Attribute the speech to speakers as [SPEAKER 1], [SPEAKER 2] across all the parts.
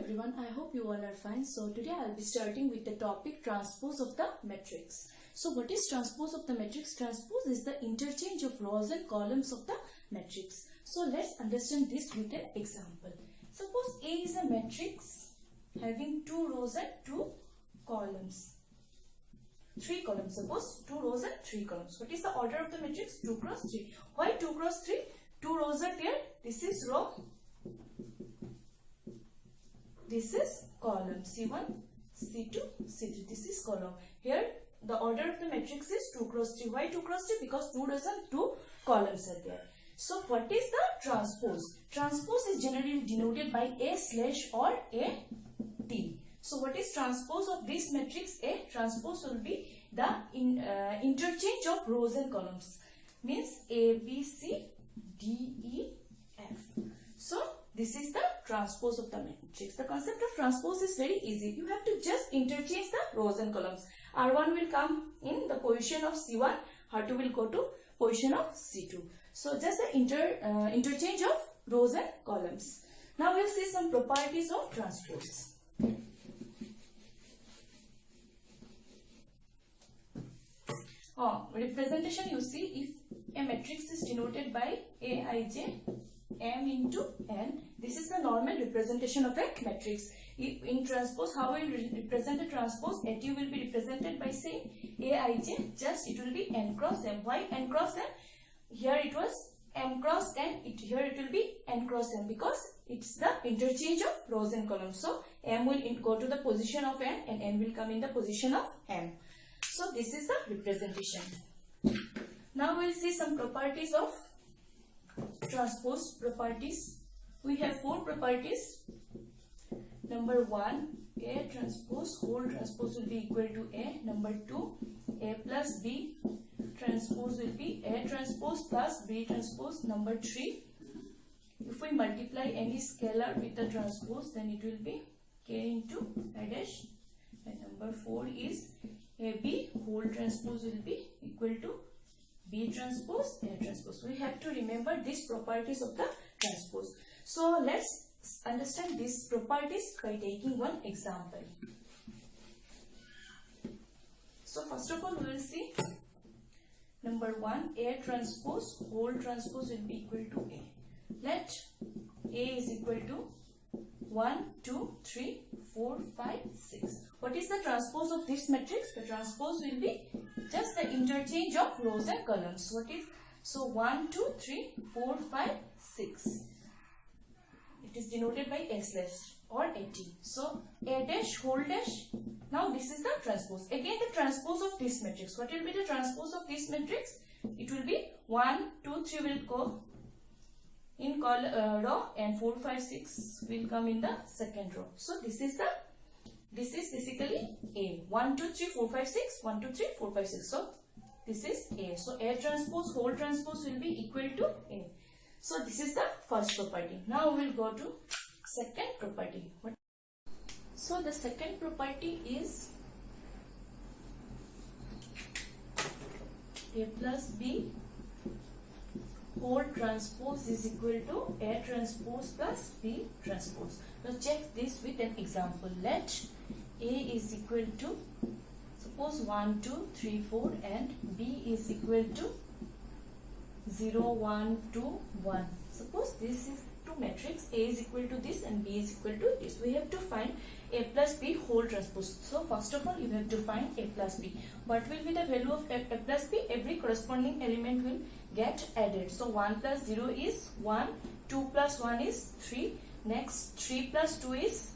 [SPEAKER 1] everyone, I hope you all are fine. So today I'll be starting with the topic transpose of the matrix. So what is transpose of the matrix? Transpose is the interchange of rows and columns of the matrix. So let's understand this with an example. Suppose A is a matrix having 2 rows and 2 columns. 3 columns. Suppose 2 rows and 3 columns. What is the order of the matrix? 2 cross 3. Why 2 cross 3? 2 rows are there. This is row. This is column C1, C2, C3. This is column. Here the order of the matrix is 2 cross 3. Why 2 cross 3? Because 2 rows and 2 columns are there. So what is the transpose? Transpose is generally denoted by A slash or A T. So what is transpose of this matrix A? Transpose will be the interchange of rows and columns. Means A, B, C, D, E, F. So this is the transpose of the matrix. The concept of transpose is very easy. You have to just interchange the rows and columns. R1 will come in the position of C1. R2 will go to position of C2. So just the interchange of rows and columns. Now we'll see some properties of transpose. Representation, you see, if a matrix is denoted by Aij M into N, this is the normal representation of a matrix. In transpose, how we will represent a transpose? AT will be represented by saying Aij, just it will be N cross M. Why N cross M? Here it was M cross N, here it will be N cross M, because it's the interchange of rows and columns. So M will go to the position of N and N will come in the position of M. So this is the representation. Now we will see some properties of transpose properties. We have 4 properties. Number 1, A transpose, whole transpose will be equal to A. Number 2, A plus B transpose will be A transpose plus B transpose. Number 3, if we multiply any scalar with the transpose, then it will be K into A dash. And number 4 is AB whole transpose will be equal to B transpose, A transpose. We have to remember these properties of the transpose. So let's understand these properties by taking one example. So first of all, we will see number 1, A transpose, whole transpose will be equal to A. Let A is equal to 1, 2, 3, 4, 5, 6. What is the transpose of this matrix? The transpose will be just the interchange of rows and columns. What is? So 1, 2, 3, 4, 5, 6. It is denoted by A slash or AT. So A dash, whole dash. Now this is the transpose. Again the transpose of this matrix. What will be the transpose of this matrix? It will be 1, 2, 3 will go in row and 4, 5, 6 will come in the second row. So this is basically A. 1, 2, 3, 4, 5, 6. 1, 2, 3, 4, 5, 6. So this is A. So A transpose, whole transpose will be equal to A. So this is the first property. Now we will go to second property. So the second property is A plus B whole transpose is equal to A transpose plus B transpose. Now check this with an example. Let A is equal to, suppose 1, 2, 3, 4 and B is equal to 0, 1, 2, 1. Suppose this is 2 matrix, A is equal to this and B is equal to this. We have to find A plus B whole transpose. So first of all, you have to find A plus B. What will be the value of A plus B? Every corresponding element will get added. So 1 plus 0 is 1, 2 plus 1 is 3, next 3 plus 2 is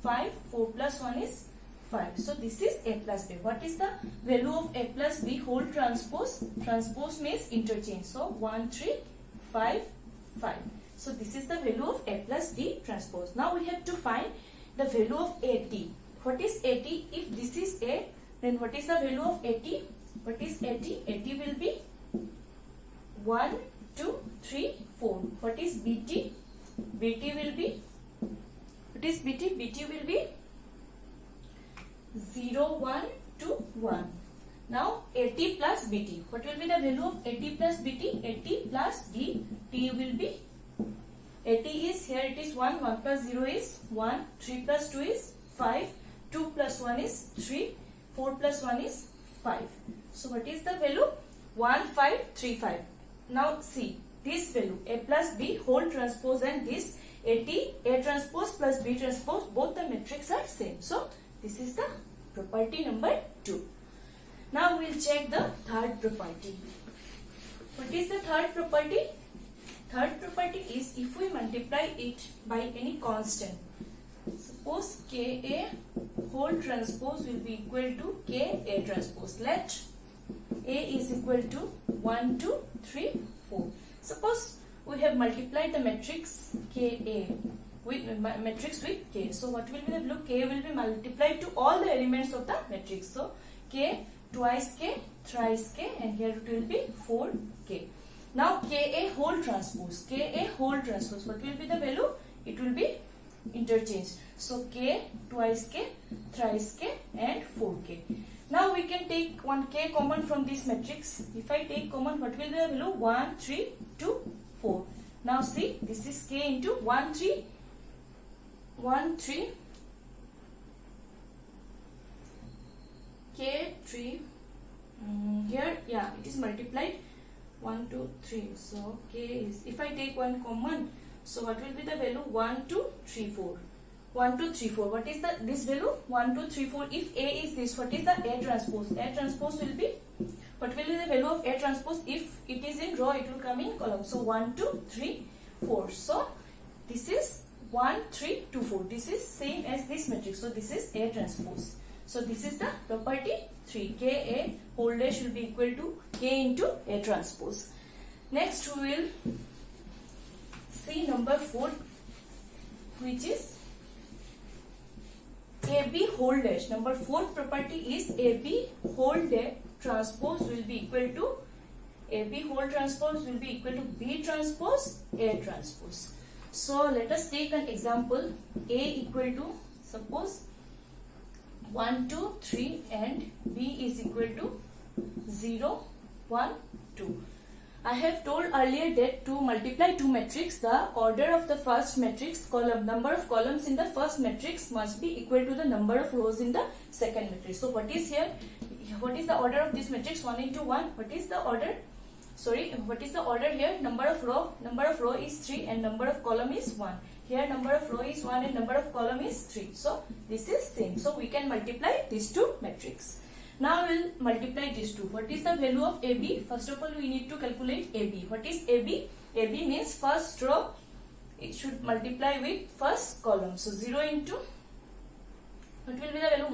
[SPEAKER 1] 5, 4 plus 1 is 5. So this is A plus B. What is the value of A plus B whole transpose? Transpose means interchange. So 1, 3, 5, 5. So this is the value of A plus B transpose. Now we have to find the value of AT. What is AT? If this is A, then what is the value of AT? What is AT? AT will be 1, 2, 3, 4. What is BT? BT will be, what is BT? BT will be 0, 1, 2, 1. Now AT plus BT. What will be the value of AT plus BT? AT plus BT will be AT is here, it is 1, 1 plus 0 is 1, 3 plus 2 is 5, 2 plus 1 is 3, 4 plus 1 is 5. So what is the value? 1535. Now see, this value A plus B whole transpose and this AT, A transpose plus B transpose, both the matrix are same. So this is the property number 2. Now we will check the third property. What is the third property? Third property is if we multiply it by any constant. Suppose Ka whole transpose will be equal to Ka transpose. Let A is equal to 1, 2, 3, 4. Suppose we have multiplied the matrix Ka with matrix with K. So what will be the value? K will be multiplied to all the elements of the matrix. So K twice K, thrice K, and here it will be 4K. Now Ka whole transpose. Ka whole transpose. What will be the value? It will be interchanged. So K twice K, thrice K, and 4K. Now we can take one K common from this matrix. If I take common, what will be the value? 1, 3, 2, 4. Now see, this is K into 1, 3, 1, 3, K 3. Here, yeah, it is multiplied 1, 2, 3. So K is, if I take one common, so what will be the value? 1, 2, 3, 4. 1, 2, 3, 4. What is the this value? 1, 2, 3, 4. If A is this, what is the A transpose? A transpose will be, what will be the value of A transpose? If it is in row, it will come in column. So 1, 2, 3, 4. So this is 1, 3, 2, 4. This is same as this matrix. So this is A transpose. So this is the property 3. Ka whole dash will be equal to K into A transpose. Next we will see number 4, which is AB whole dash. Number 4th property is AB whole dash transpose will be equal to AB whole transpose will be equal to B transpose A transpose. So let us take an example. A equal to, suppose 1, 2, 3 and B is equal to 0, 1, 2. I have told earlier that to multiply two matrix, the order of the first matrix column, number of columns in the first matrix must be equal to the number of rows in the second matrix. So what is here? What is the order of this matrix? 1 into 1. What is the order? Sorry, what is the order here? Number of row is 3 and number of column is 1. Here number of row is 1 and number of column is 3. So this is same. So we can multiply these two matrix. Now we will multiply these two. What is the value of AB? First of all, we need to calculate AB. What is AB? AB means first row. It should multiply with first column. So 0 into, what will be the value?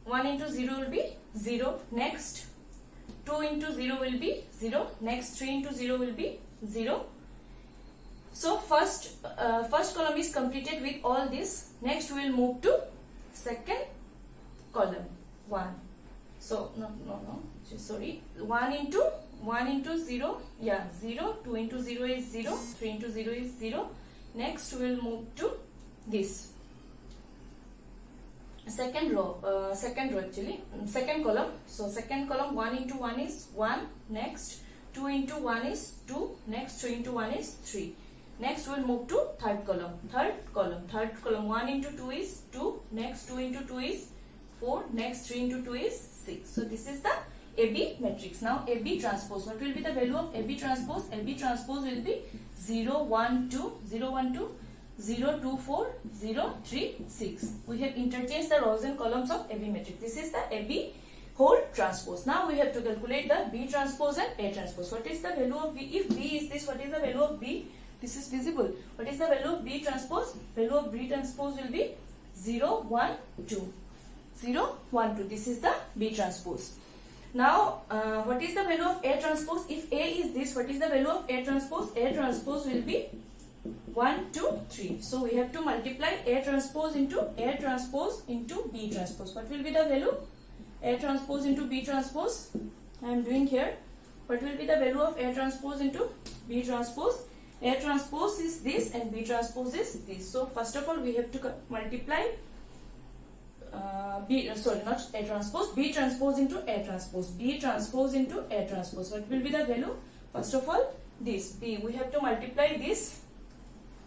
[SPEAKER 1] 1 into 0 will be 0. Next 2 into 0 will be 0. Next 3 into 0 will be 0. So first column is completed with all this. Next we will move to second column. 1. So no, sorry, 1 into 0, yeah, 0. 2 into 0 is 0. 3 into 0 is 0. Next we will move to this second row actually, second column. So second column, 1 into 1 is 1. Next 2 into 1 is 2. Next 3 into 1 is 3. Next we will move to third column. 1 into 2 is 2. Next 2 into 2 is 4. Next 3 into 2 is 6. So this is the AB matrix. Now AB transpose. What will be the value of AB transpose? AB transpose will be 0, 1, 2, 0, 1, 2, 0, 2, 4, 0, 3, 6. We have interchanged the rows and columns of AB matrix. This is the AB whole transpose. Now we have to calculate the B transpose and A transpose. What is the value of B? If B is this, what is the value of B? This is visible. What is the value of B transpose? Value of B transpose will be 0, 1, 2. 0, 1, 2. This is the B transpose. Now, what is the value of A transpose? If A is this, what is the value of A transpose? A transpose will be 1, 2, 3. So, we have to multiply A transpose into B transpose. What will be the value? A transpose into B transpose. I am doing here. What will be the value of A transpose into B transpose? A transpose is this and B transpose is this. So, first of all, we have to multiply B transpose into A transpose. B transpose into A transpose. What will be the value? First of all, this B. We have to multiply this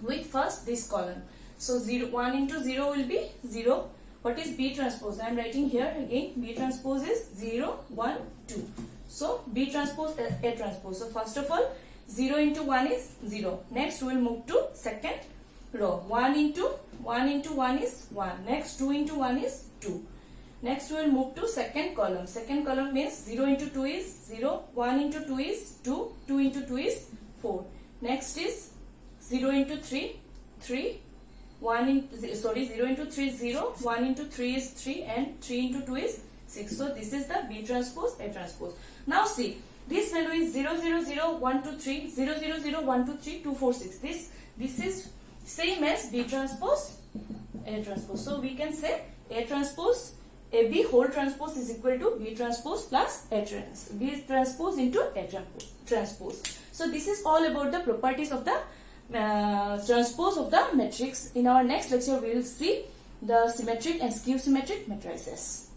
[SPEAKER 1] with first this column. So 0, 1 into 0 will be 0. What is B transpose? I am writing here again. B transpose is 0, 1, 2. So B transpose, A transpose. So first of all, 0 into 1 is 0. Next we will move to second row. 1 into 1 is 1. Next 2 into 1 is 2. Next we will move to second column. Second column means 0 into 2 is 0. 1 into 2 is 2. 2 into 2 is 4. Next is 0 into 3, 3. 0 into 3 is 0, 1 into 3 is 3, and 3 into 2 is 6. So this is the B transpose, A transpose. Now see, this value is 0, 0, 0, 1, 2, 3, 0, 0, 0, 1, 2, 3, 2, 4, 6. This is same as B transpose, A transpose. So we can say A transpose, AB whole transpose is equal to B transpose plus B transpose into A transpose. So this is all about the properties of the transpose of the matrix. In our next lecture we will see the symmetric and skew symmetric matrices.